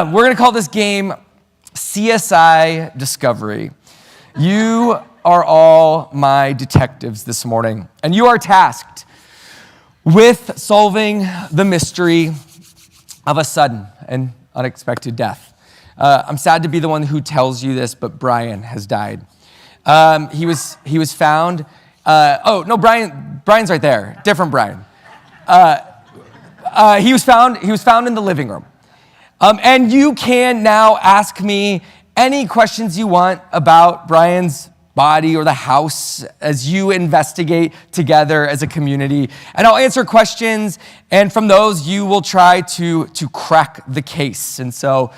We're going to call this game CSI Discovery. You are all my detectives this morning, and you are tasked with solving the mystery of a sudden and unexpected death. I'm sad to be the one who tells you this, but Brian has died. He was found. Brian's right there. Different Brian. He was found in the living room. And you can now ask me any questions you want about Brian's body or the house as you investigate together as a community. And I'll answer questions, and from those, you will try to crack the case. And so,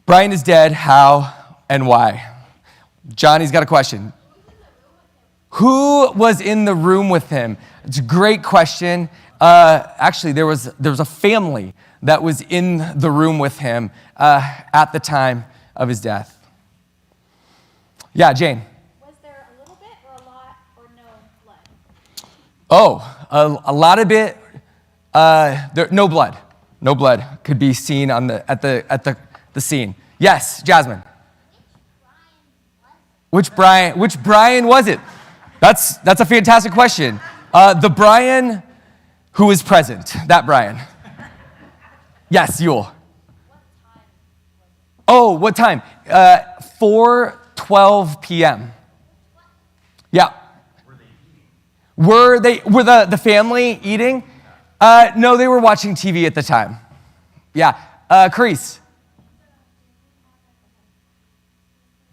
Brian is dead. How and why? Johnny's got a question. Who was in the room with him? It's a great question. Actually, there was a family that was in the room with him at the time of his death. Yeah, Jane. Was there a little bit or a lot or no blood? Oh, a lot of it. No blood. No blood could be seen at the scene. Yes, Jasmine. Which Brian was it? That's a fantastic question. The Brian who is present. That Brian. Yes, Yule. Oh, what time? 4:12 p.m. Yeah. Were the family eating? No, they were watching TV at the time. Yeah. Carice.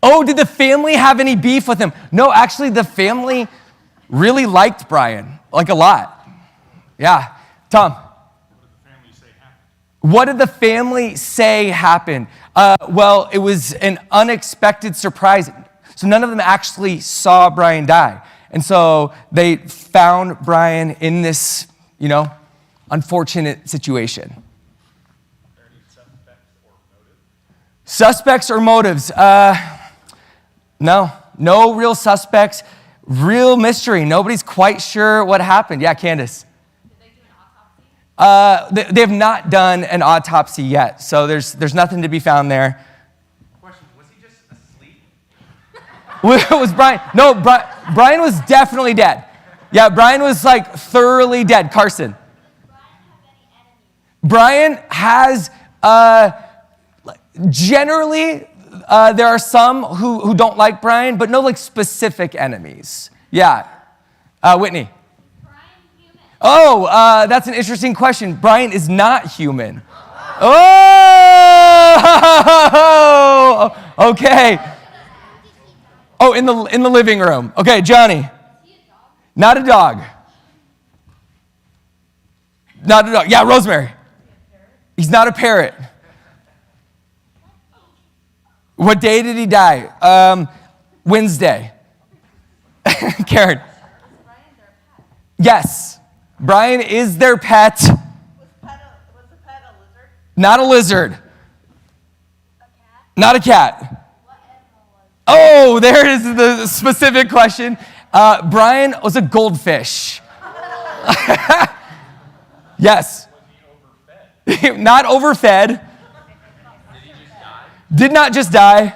Oh, did the family have any beef with him? No, actually, the family really liked Brian, like a lot. Yeah. Tom. What did the family say happened? Well, it was an unexpected surprise. So none of them actually saw Brian die. And so they found Brian in this, unfortunate situation. Are there any suspects or motives? Suspects or motives? No real suspects. Real mystery. Nobody's quite sure what happened. Yeah, Candace. They have not done an autopsy yet, so there's nothing to be found there. Question, was he just asleep? Was Brian? No, Brian was definitely dead. Yeah, Brian was thoroughly dead. Carson. Brian has, generally, there are some who don't like Brian, but no specific enemies. Yeah. Whitney. Oh, that's an interesting question. Brian is not human. Oh, okay. Oh, in the living room. Okay, Johnny. Not a dog. Not a dog. Yeah, Rosemary. He's not a parrot. What day did he die? Wednesday. Karen. Yes. Brian is their pet. Was the pet a lizard? Not a lizard. A cat? Not a cat. What animal was Oh, there is the specific question. Brian was a goldfish. Yes. Was he overfed? Not overfed. Did he just die? Did not just die.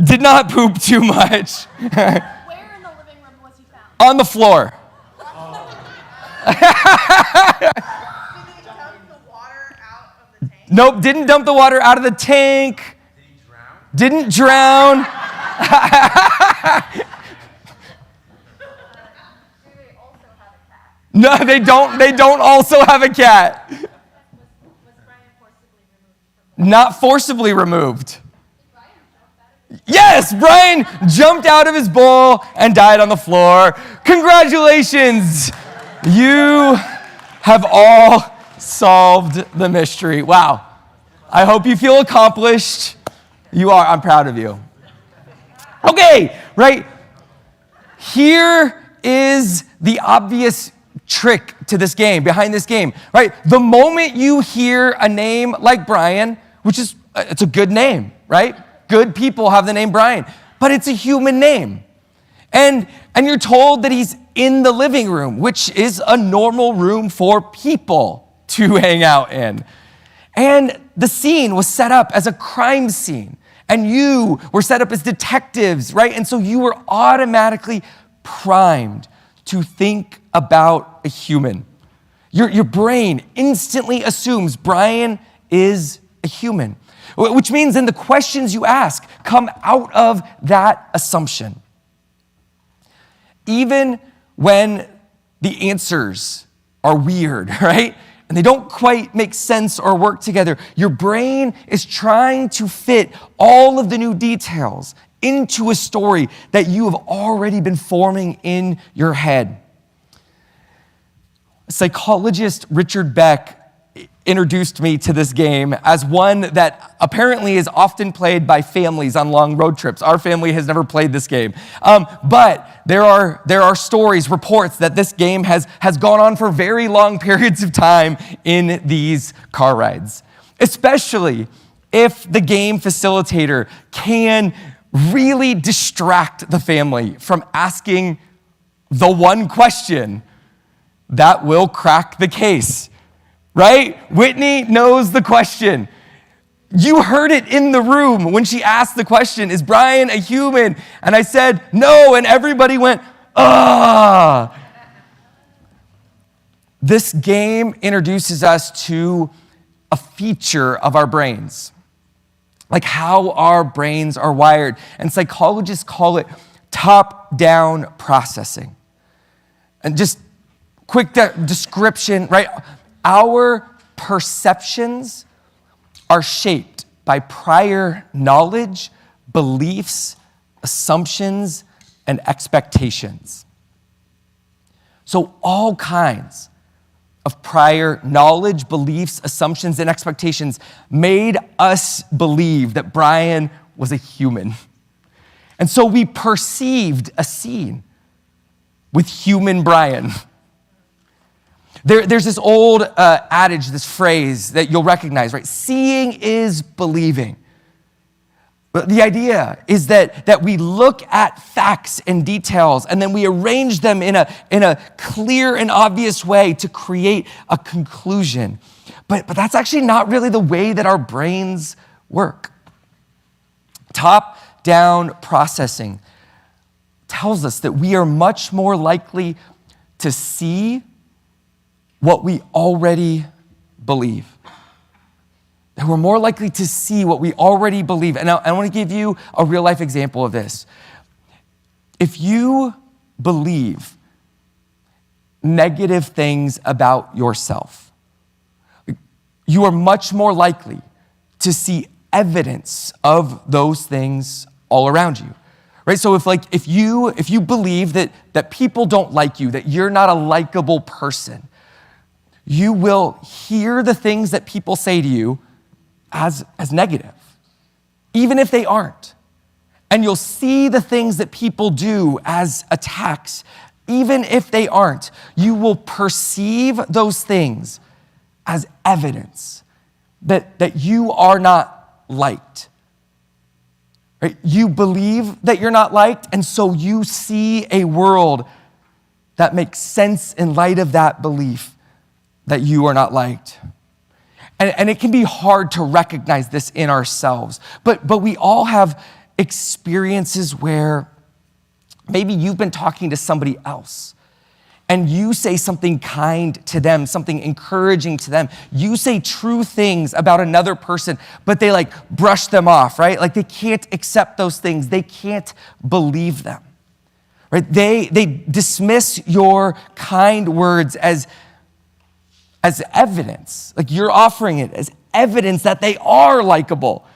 Did not poop too much. Where in the living room was he found? On the floor. Did he dump the water out of the tank? Nope, didn't dump the water out of the tank. Did he drown? Didn't drown. Do they also have a cat? No, they don't. They don't also have a cat. Was Brian forcibly removed from the Not forcibly removed. Did Brian jump out of his Yes, Brian jumped out of his bowl and died on the floor. Congratulations. You have all solved the mystery. Wow. I hope you feel accomplished. You are. I'm proud of you. Okay, right. Here is the obvious trick to this game, behind this game, right? The moment you hear a name like Brian, which is, it's a good name, right? Good people have the name Brian, but it's a human name. And you're told that he's in the living room, which is a normal room for people. to hang out in. And the scene was set up as a crime scene. And you were set up as detectives, right? And so you were automatically primed to think about a human. Your brain instantly assumes Brian is a human, which means then the questions you ask come out of that assumption. Even when the answers are weird, right? And they don't quite make sense or work together, your brain is trying to fit all of the new details into a story that you have already been forming in your head. Psychologist Richard Beck introduced me to this game as one that apparently is often played by families on long road trips. Our family has never played this game. But there are stories, reports that this game has gone on for very long periods of time in these car rides, especially if the game facilitator can really distract the family from asking the one question that will crack the case. Right? Whitney knows the question. You heard it in the room when she asked the question, is Brian a human? And I said, no, and everybody went, ah. This game introduces us to a feature of our brains, like how our brains are wired. And psychologists call it top-down processing. And just quick description, right? Our perceptions are shaped by prior knowledge, beliefs, assumptions, and expectations. So all kinds of prior knowledge, beliefs, assumptions, and expectations made us believe that Brian was a human. And so we perceived a scene with human Brian. There's this old adage, this phrase that you'll recognize, right? Seeing is believing. But the idea is that we look at facts and details and then we arrange them in a clear and obvious way to create a conclusion. But that's actually not really the way that our brains work. Top-down processing tells us that we are much more likely to see what we already believe. That we're more likely to see what we already believe. And I want to give you a real life example of this. If you believe negative things about yourself, you are much more likely to see evidence of those things all around you. Right? So if you believe that people don't like you, that you're not a likable person, you will hear the things that people say to you as negative, even if they aren't. And you'll see the things that people do as attacks, even if they aren't. You will perceive those things as evidence that you are not liked. Right? You believe that you're not liked, and so you see a world that makes sense in light of that belief that you are not liked. And it can be hard to recognize this in ourselves, but we all have experiences where maybe you've been talking to somebody else and you say something kind to them, something encouraging to them. You say true things about another person, but they brush them off, right? Like they can't accept those things. They can't believe them, right? They dismiss your kind words as evidence, like you're offering it as evidence that they are likable.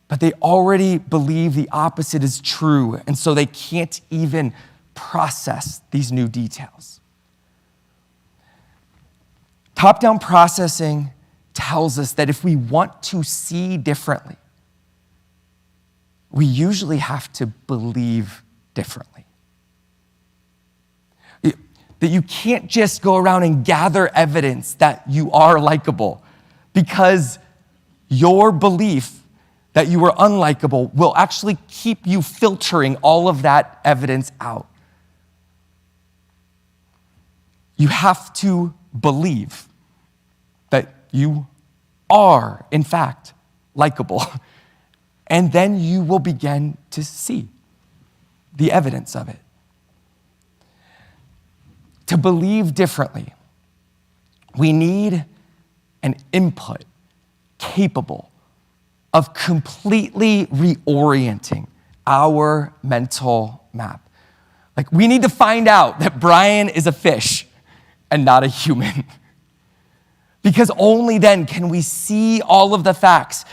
But they already believe the opposite is true, and so they can't even process these new details. Top-down processing tells us that if we want to see differently, we usually have to believe differently. That you can't just go around and gather evidence that you are likable, because your belief that you are unlikable will actually keep you filtering all of that evidence out. You have to believe that you are, in fact, likable. And then you will begin to see the evidence of it. To believe differently, we need an input capable of completely reorienting our mental map. Like, we need to find out that Brian is a fish and not a human. Because only then can we see all of the facts.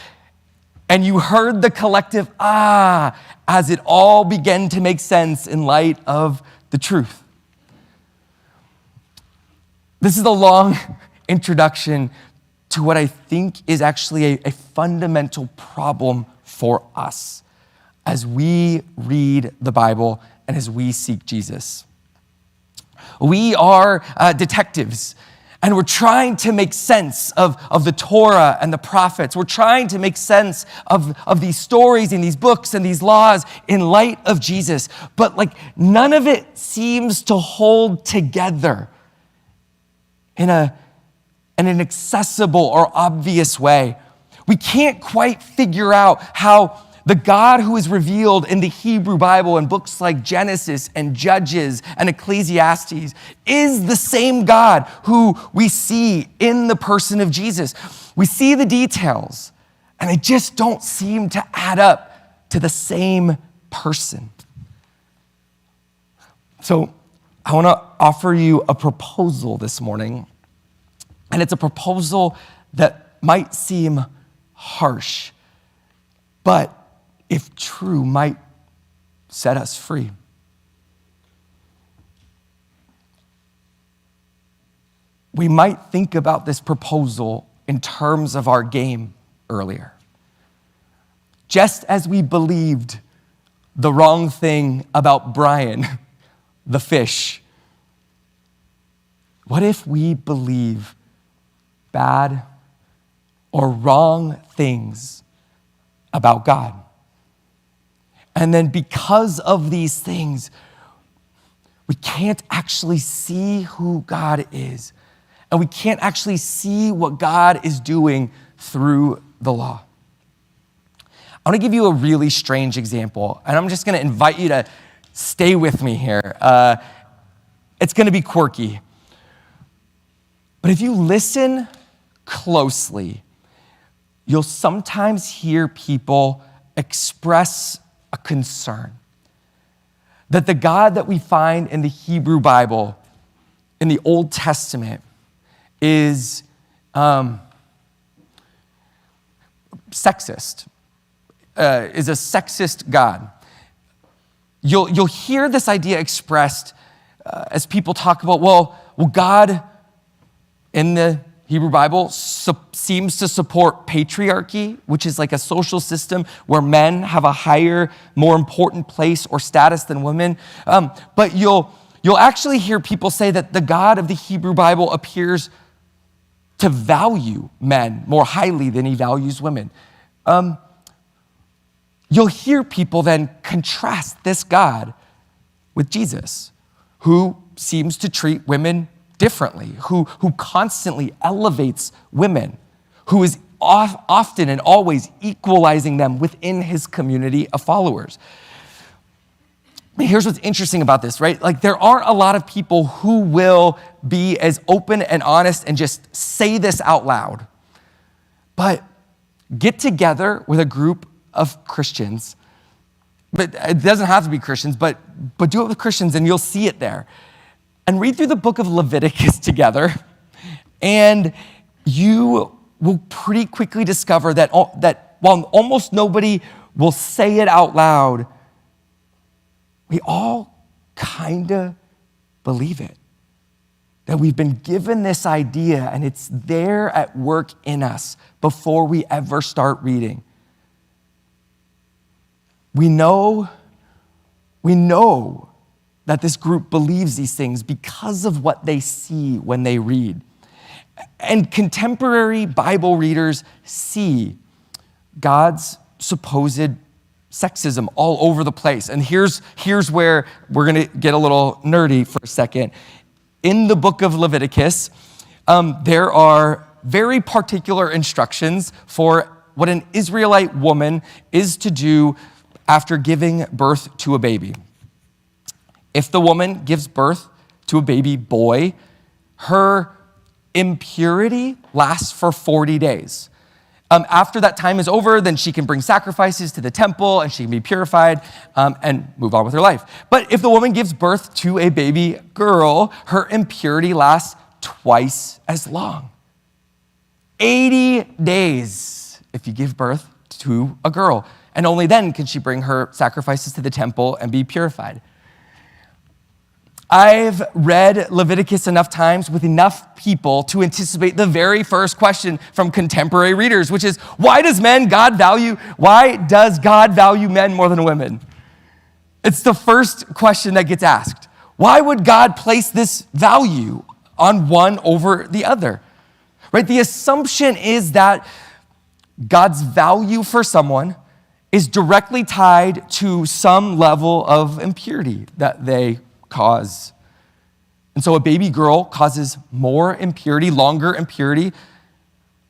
And you heard the collective as it all began to make sense in light of the truth. This is a long introduction to what I think is actually a fundamental problem for us as we read the Bible and as we seek Jesus. We are detectives, and we're trying to make sense of the Torah and the prophets. We're trying to make sense of these stories and these books and these laws in light of Jesus. But none of it seems to hold together in an accessible or obvious way. We can't quite figure out how the God who is revealed in the Hebrew Bible in books like Genesis and Judges and Ecclesiastes is the same God who we see in the person of Jesus. We see the details, and they just don't seem to add up to the same person. So I want to offer you a proposal this morning, and it's a proposal that might seem harsh, but if true, might set us free. We might think about this proposal in terms of our game earlier. Just as we believed the wrong thing about Brian, the fish, what if we believe bad or wrong things about God? And then because of these things, we can't actually see who God is. And we can't actually see what God is doing through the law. I want to give you a really strange example, and I'm just going to invite you to stay with me here. It's going to be quirky. But if you listen closely, you'll sometimes hear people express a concern that the God that we find in the Hebrew Bible, in the Old Testament, is sexist, is a sexist God. You'll hear this idea expressed as people talk about, well, God in the Hebrew Bible seems to support patriarchy, which is like a social system where men have a higher, more important place or status than women. But you'll actually hear people say that the God of the Hebrew Bible appears to value men more highly than he values women. You'll hear people then contrast this God with Jesus, who seems to treat women differently, who constantly elevates women, who is often and always equalizing them within his community of followers. Here's what's interesting about this, right? There aren't a lot of people who will be as open and honest and just say this out loud. But get together with a group of Christians, but it doesn't have to be Christians, but do it with Christians and you'll see it there. And read through the book of Leviticus together, and you will pretty quickly discover that while almost nobody will say it out loud, we all kind of believe it. That we've been given this idea, and it's there at work in us before we ever start reading. We know that this group believes these things because of what they see when they read. And contemporary Bible readers see God's supposed sexism all over the place. And here's where we're going to get a little nerdy for a second. In the book of Leviticus, there are very particular instructions for what an Israelite woman is to do after giving birth to a baby. If the woman gives birth to a baby boy, her impurity lasts for 40 days. After that time is over, then she can bring sacrifices to the temple and she can be purified and move on with her life. But if the woman gives birth to a baby girl, her impurity lasts twice as long. 80 days if you give birth to a girl. And only then can she bring her sacrifices to the temple and be purified. I've read Leviticus enough times with enough people to anticipate the very first question from contemporary readers, which is, why does God value men more than women? It's the first question that gets asked. Why would God place this value on one over the other? Right? The assumption is that God's value for someone is directly tied to some level of impurity that they cause. And so a baby girl causes more impurity, longer impurity.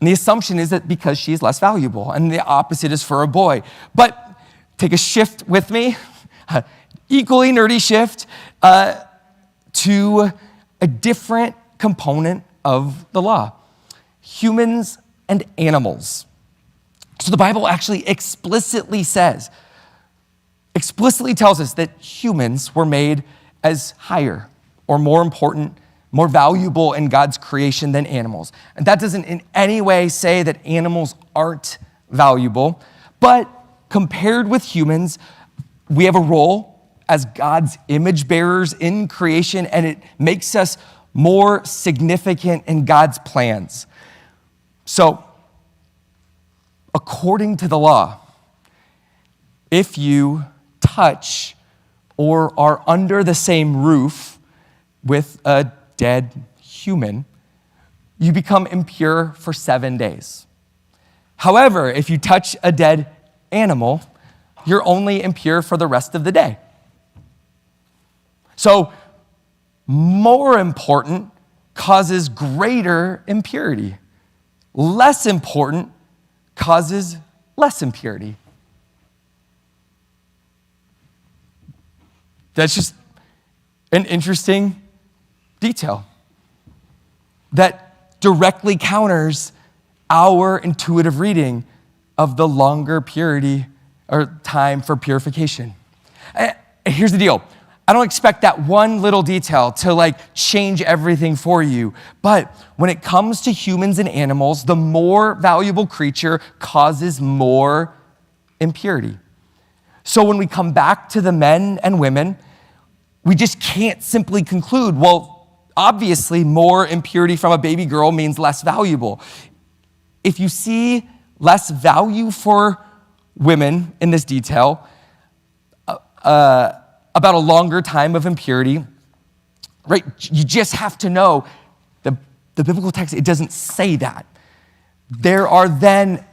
And the assumption is that because she is less valuable, and the opposite is for a boy. But take a shift with me, equally nerdy shift, to a different component of the law. Humans and animals. So the Bible actually explicitly tells us that humans were made as higher or more important, more valuable in God's creation than animals. And that doesn't in any way say that animals aren't valuable, but compared with humans, we have a role as God's image bearers in creation, and it makes us more significant in God's plans. So, according to the law, if you touch or are under the same roof with a dead human, you become impure for 7 days. However, if you touch a dead animal, you're only impure for the rest of the day. So, more important causes greater impurity. Less important causes less impurity. That's just an interesting detail that directly counters our intuitive reading of the longer purity or time for purification. Here's the deal. I don't expect that one little detail to change everything for you. But when it comes to humans and animals, the more valuable creature causes more impurity. So when we come back to the men and women, we just can't simply conclude, well, obviously more impurity from a baby girl means less valuable. If you see less value for women in this detail, about a longer time of impurity, right? You just have to know the biblical text, it doesn't say that. There are then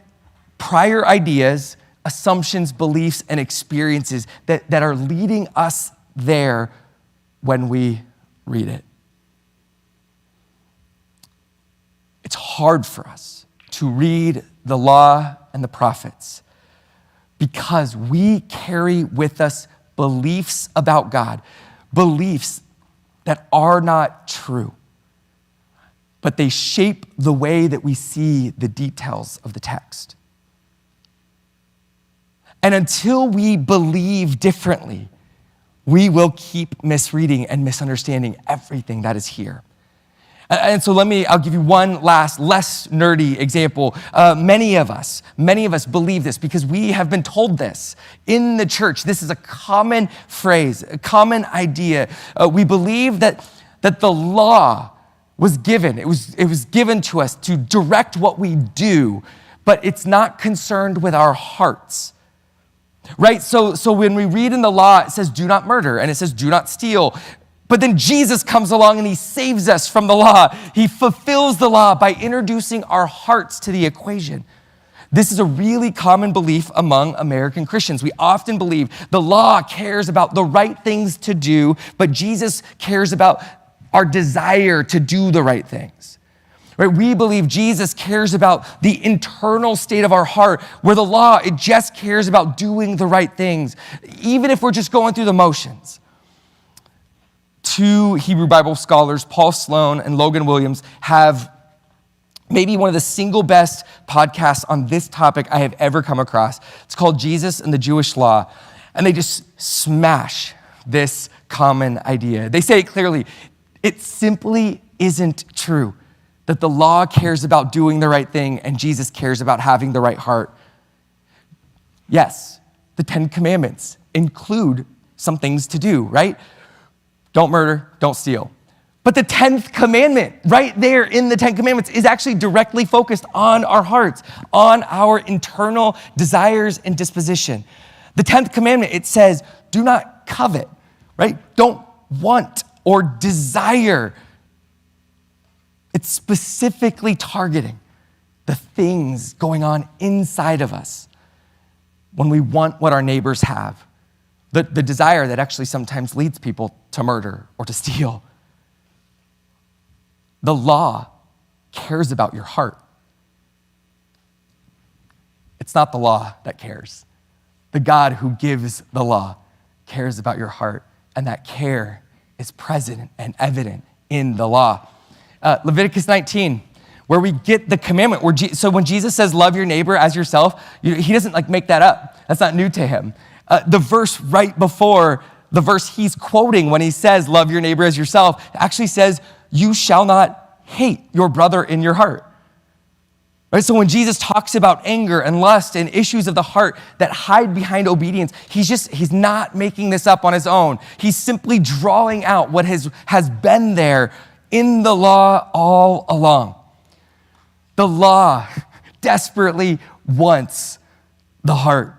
prior ideas, assumptions, beliefs, and experiences that are leading us there when we read it. It's hard for us to read the law and the prophets because we carry with us beliefs about God, beliefs that are not true, but they shape the way that we see the details of the text. And until we believe differently, we will keep misreading and misunderstanding everything that is here. And so I'll give you one last, less nerdy example. Many of us believe this because we have been told this in the church. This is a common phrase, a common idea. We believe that the law was given. It was given to us to direct what we do, but it's not concerned with our hearts. Right? So when we read in the law, it says, do not murder, and it says, do not steal. But then Jesus comes along and he saves us from the law. He fulfills the law by introducing our hearts to the equation. This is a really common belief among American Christians. We often believe the law cares about the right things to do, but Jesus cares about our desire to do the right things. Right? We believe Jesus cares about the internal state of our heart, where the law, it just cares about doing the right things, even if we're just going through the motions. Two Hebrew Bible scholars, Paul Sloan and Logan Williams, have maybe one of the single best podcasts on this topic I have ever come across. It's called Jesus and the Jewish Law. And they just smash this common idea. They say it clearly. It simply isn't true that the law cares about doing the right thing and Jesus cares about having the right heart. Yes, the 10 Commandments include some things to do, right? Don't murder, don't steal. But the 10th commandment, right there in the 10 commandments, is actually directly focused on our hearts, on our internal desires and disposition. The 10th commandment, it says, do not covet, right? Don't want or desire. It's specifically targeting the things going on inside of us when we want what our neighbors have. The desire that actually sometimes leads people to murder or to steal. The law cares about your heart. It's not the law that cares. The God who gives the law cares about your heart, and that care is present and evident in the law. Leviticus 19, where we get the commandment. So when Jesus says, love your neighbor as yourself, he doesn't make that up. That's not new to him. The verse right before the verse he's quoting when he says, love your neighbor as yourself, actually says, you shall not hate your brother in your heart. Right? So when Jesus talks about anger and lust and issues of the heart that hide behind obedience, he's not making this up on his own. He's simply drawing out what has been there in the law all along. The law desperately wants the heart.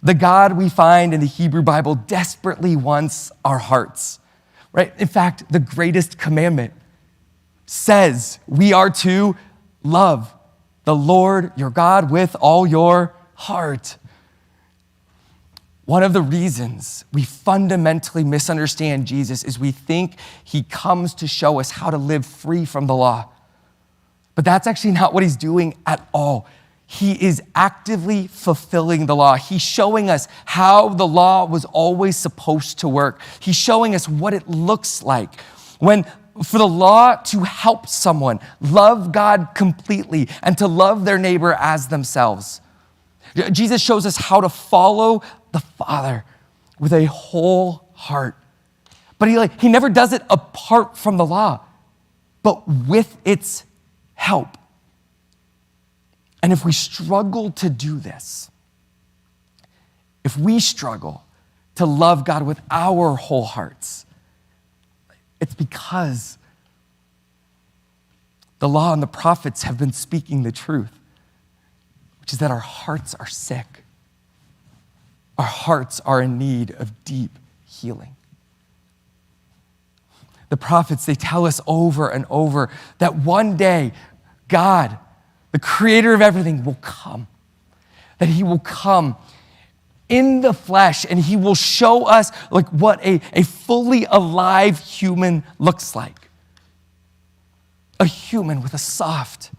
The God we find in the Hebrew Bible desperately wants our hearts, right? In fact, the greatest commandment says we are to love the Lord your God with all your heart. One of the reasons we fundamentally misunderstand Jesus is we think he comes to show us how to live free from the law. But that's actually not what he's doing at all. He is actively fulfilling the law. He's showing us how the law was always supposed to work. He's showing us what it looks like for the law to help someone love God completely and to love their neighbor as themselves. Jesus shows us how to follow the Father with a whole heart. But he never does it apart from the law, but with its help. And if we struggle to do this, if we struggle to love God with our whole hearts, it's because the law and the prophets have been speaking the truth, which is that our hearts are sick. Our hearts are in need of deep healing. The prophets, they tell us over and over that one day God, the creator of everything, will come. That he will come in the flesh and he will show us what a fully alive human looks like. A human with a soft,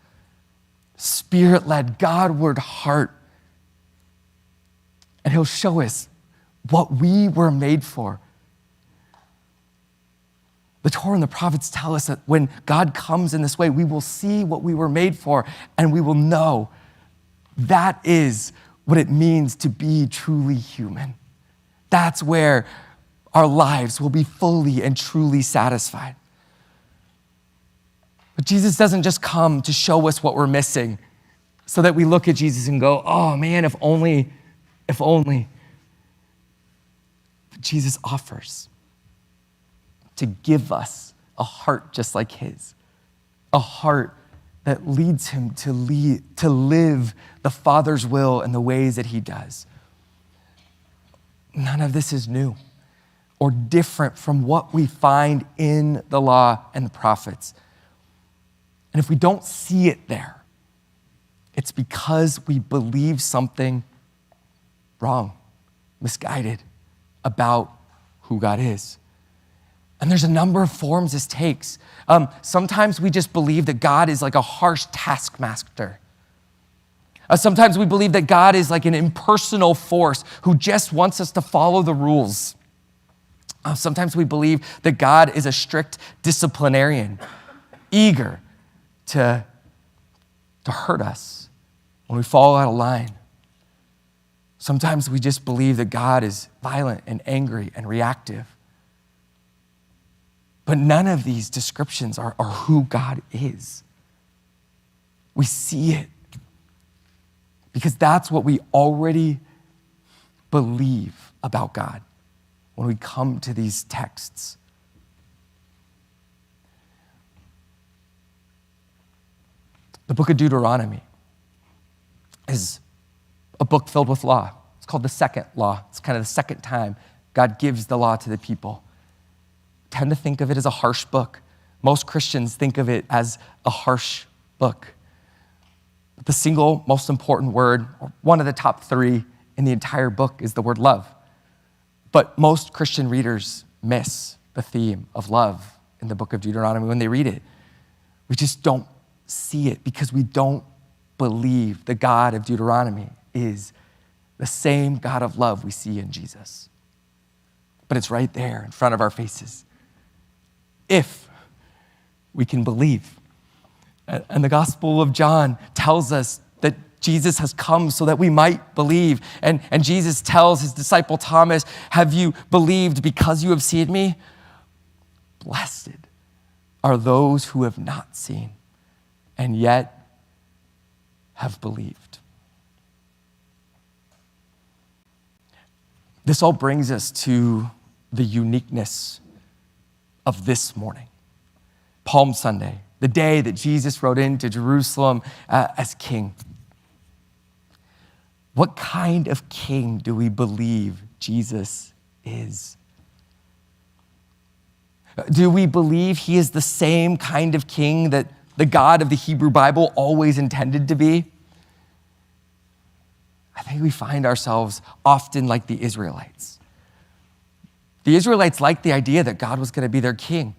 spirit-led, God-ward heart. And he'll show us what we were made for. The Torah and the prophets tell us that when God comes in this way, we will see what we were made for, and we will know that is what it means to be truly human. That's where our lives will be fully and truly satisfied. But Jesus doesn't just come to show us what we're missing so that we look at Jesus and go, oh man, if only. But Jesus offers to give us a heart just like his, a heart that leads him to live the Father's will in the ways that he does. None of this is new or different from what we find in the law and the prophets. And if we don't see it there, it's because we believe something wrong, misguided about who God is. And there's a number of forms this takes. Sometimes we just believe that God is like a harsh taskmaster. Sometimes we believe that God is like an impersonal force who just wants us to follow the rules. Sometimes we believe that God is a strict disciplinarian, eager to hurt us when we fall out of line. Sometimes we just believe that God is violent and angry and reactive. But none of these descriptions are who God is. We see it because that's what we already believe about God when we come to these texts. The book of Deuteronomy is a book filled with law. It's called the second law. It's kind of the second time God gives the law to the people. I tend to think of it as a harsh book. Most Christians think of it as a harsh book. But the single most important word, or one of the top 3 in the entire book, is the word love. But most Christian readers miss the theme of love in the book of Deuteronomy when they read it. We just don't see it because we don't believe the God of Deuteronomy is the same God of love we see in Jesus. But it's right there in front of our faces. If we can believe. And the Gospel of John tells us that Jesus has come so that we might believe. And Jesus tells his disciple Thomas, have you believed because you have seen me? Blessed are those who have not seen and yet have believed. This all brings us to the uniqueness of this morning, Palm Sunday, the day that Jesus rode into Jerusalem as king. What kind of king do we believe Jesus is? Do we believe he is the same kind of king that the God of the Hebrew Bible always intended to be? I think we find ourselves often like the Israelites. The Israelites liked the idea that God was going to be their king.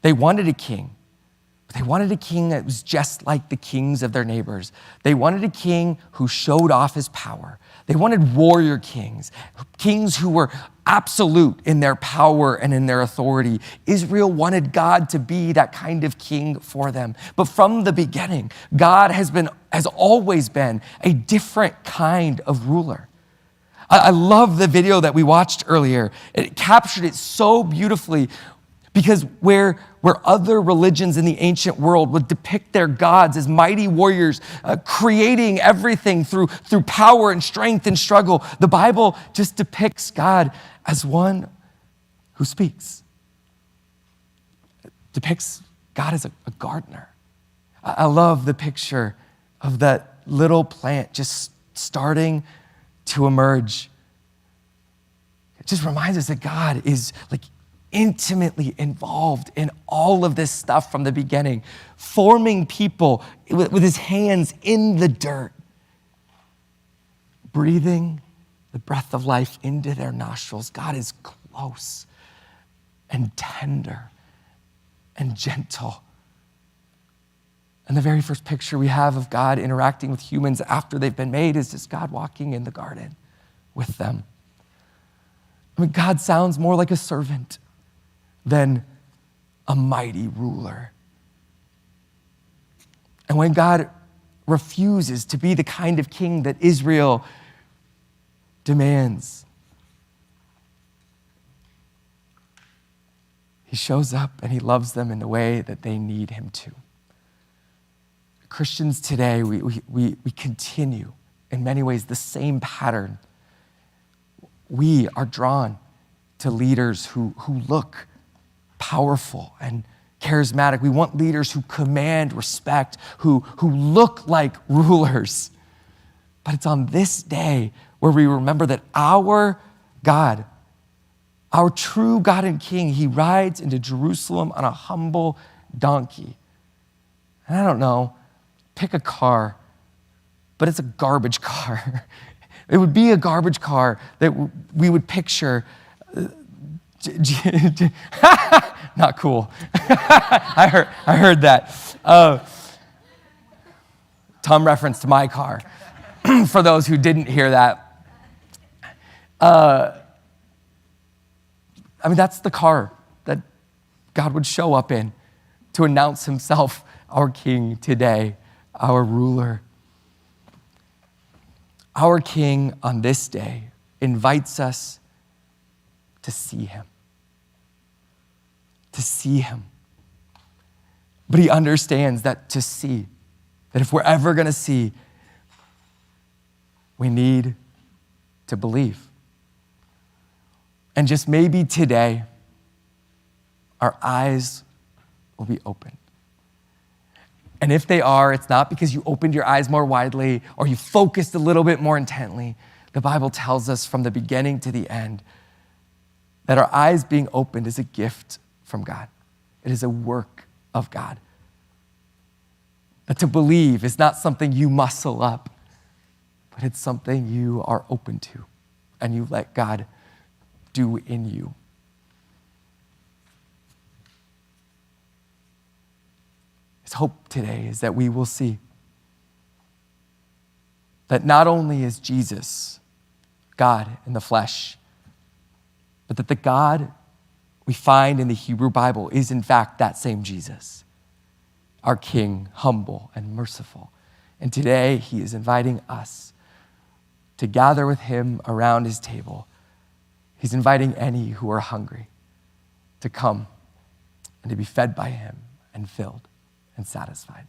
They wanted a king, but they wanted a king that was just like the kings of their neighbors. They wanted a king who showed off his power. They wanted warrior kings, kings who were absolute in their power and in their authority. Israel wanted God to be that kind of king for them. But from the beginning, God has always been a different kind of ruler. I love the video that we watched earlier. It captured it so beautifully because where other religions in the ancient world would depict their gods as mighty warriors, creating everything through power and strength and struggle, the Bible just depicts God as one who speaks. It depicts God as a gardener. I love the picture of that little plant just starting to emerge. It just reminds us that God is like intimately involved in all of this stuff from the beginning, forming people with his hands in the dirt, breathing the breath of life into their nostrils. God is close and tender and gentle. And the very first picture we have of God interacting with humans after they've been made is just God walking in the garden with them. I mean, God sounds more like a servant than a mighty ruler. And when God refuses to be the kind of king that Israel demands, he shows up and he loves them in the way that they need him to. Christians today, we continue in many ways the same pattern. We are drawn to leaders who look powerful and charismatic. We want leaders who command respect, who look like rulers. But it's on this day where we remember that our God, our true God and King, he rides into Jerusalem on a humble donkey. And I don't know, pick a car, but it's a garbage car. It would be a garbage car that we would picture. not cool. I heard that. Tom referenced my car. For those who didn't hear that. That's the car that God would show up in to announce himself our King today, our ruler. Our King on this day invites us to see him. To see him. But he understands that that if we're ever going to see, we need to believe. And just maybe today, our eyes will be opened. And if they are, it's not because you opened your eyes more widely or you focused a little bit more intently. The Bible tells us from the beginning to the end that our eyes being opened is a gift from God. It is a work of God. That to believe is not something you muscle up, but it's something you are open to and you let God do in you. His hope today is that we will see that not only is Jesus God in the flesh, but that the God we find in the Hebrew Bible is in fact that same Jesus, our King, humble and merciful. And today he is inviting us to gather with him around his table. He's inviting any who are hungry to come and to be fed by him and filled and satisfied.